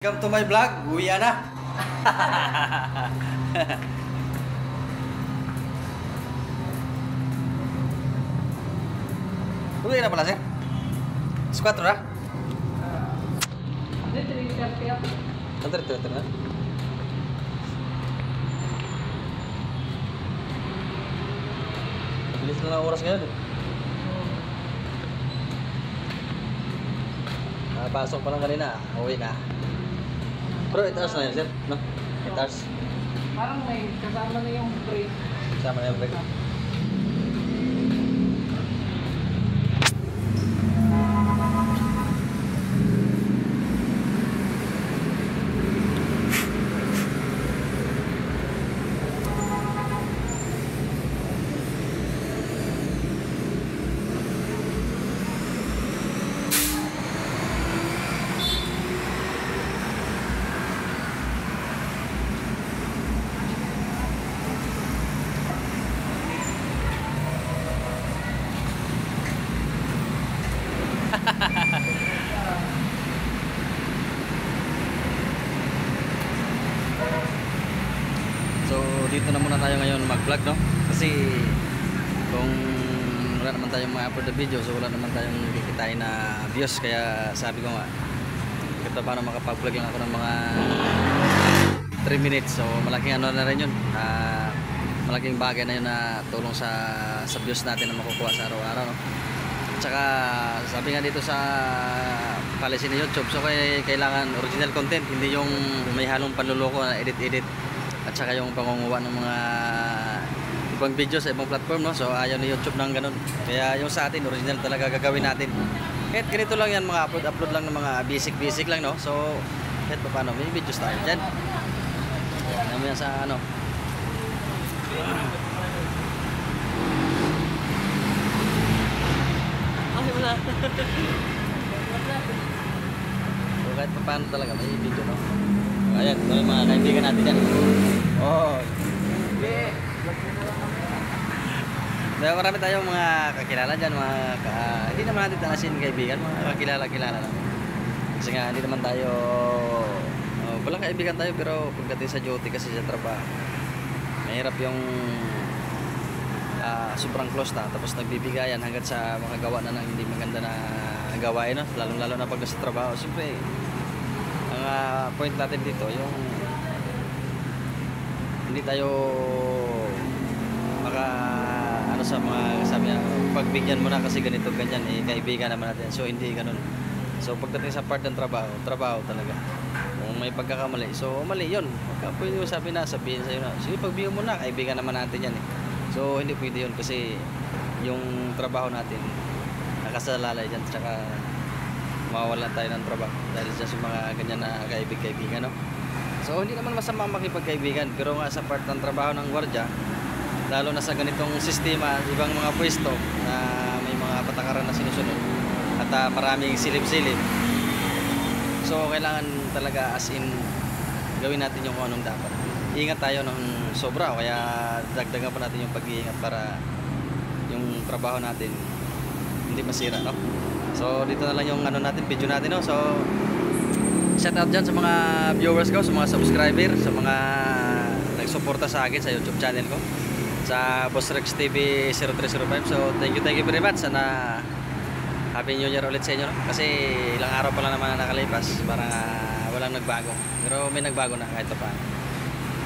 Welcome to my vlog, uwi na. Uwi na pala sir? Squat na? Antar na. Bilis na lang oras ngayon. Pasok pa lang kanina, uwi na. Pero 8 hours na yun, sir? No? 8 hours? Parang may kasama na yung break. Kasama na yung break. So dito na muna tayo ngayon mag-vlog, no? Kasi kung wala naman tayong ma-upload na video, so wala naman tayong kikitain na views. Kaya sabi ko nga, ito paano makapag-vlog lang ako ng mga 3 minutes. So malaking ano na rin yun, malaking bagay na yun na tulong sa views natin na makukuha sa araw-araw, no? Tsaka sabi nga dito sa policy ni YouTube, so kailangan original content, hindi yung may halong panluloko na edit-edit at saka yung pangunguha ng mga ibang video sa ibang platform, no? So ayaw ni YouTube ng ganun. Kaya yung sa atin original talaga gagawin natin. Kahit ganito lang yan, mga upload lang ng mga basic lang, no? So kahit pa paano may videos tayo dyan. Alam yan sa ano. Wala. So kahit pa paano talaga may video, no? Ayan, ito yung mga kaibigan natin yan. Oh. Dahil marami tayong mga kakilala dyan, hindi naman natin taasin kaibigan, mga kakilala lang. Kasi nga hindi naman tayo walang kaibigan tayo, pero pagdating sa duty kasi sa trabaho, mahirap yung sobrang close na, tapos nagbibigayan hanggang sa makagawa na ng hindi maganda na gawain, no? Lalo na pag nasa trabaho. Siyempre ang point natin dito yung hindi tayo ano sa mga sabi niya, pagbigyan mo na kasi ganito ganyan, kaibigan naman natin. So hindi ganun. So pagdating sa part ng trabaho talaga, kung may pagkakamali, so mali yun. Pagka pwede mo sabihin sa'yo na, sige pagbigyan mo na, kaibigan naman natin yan. So hindi pwede yun kasi yung trabaho natin nakasalalay dyan, tsaka mawawalan tayo ng trabaho dahil sa mga ganyan na kaibigan, no? So hindi naman masama makipagkaibigan, pero nga sa part ng trabaho ng gwardiya, lalo na sa ganitong sistema, ibang mga pwesto na may mga patakaran na sinusunod at maraming silip-silip, so kailangan talaga as in gawin natin yung anong dapat. Ingat tayo ng sobra, o kaya dagdagan pa natin yung pag-iingat para yung trabaho natin hindi masira, no? So dito na lang yung ano natin, video natin, no? So shout out dyan sa mga viewers ko, sa mga subscriber, sa mga nagsuporta sa akin sa YouTube channel ko, sa Boss Rex TV 0305. So thank you very much. Sana Happy New Year ulit sa inyo, no? Kasi ilang araw pa lang naman na nakalipas, parang walang nagbago, pero may nagbago na kahit pa.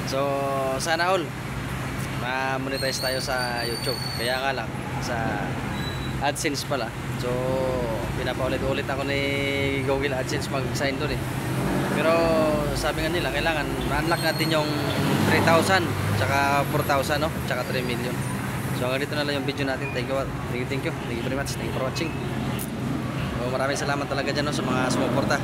So sana all ma-monetize tayo sa YouTube. Kaya nga lang sa AdSense pala, so pinapaulit-ulit ako ni Google AdSense mag-sign doon, pero sabi nga nila kailangan ma-unlock natin yung 3,000 tsaka 4,000, no? Tsaka 3 million. So hanggang dito na lang yung video natin. Thank you very much. Thank you for watching. So maraming salamat talaga dyan, no, sa mga sumuporta.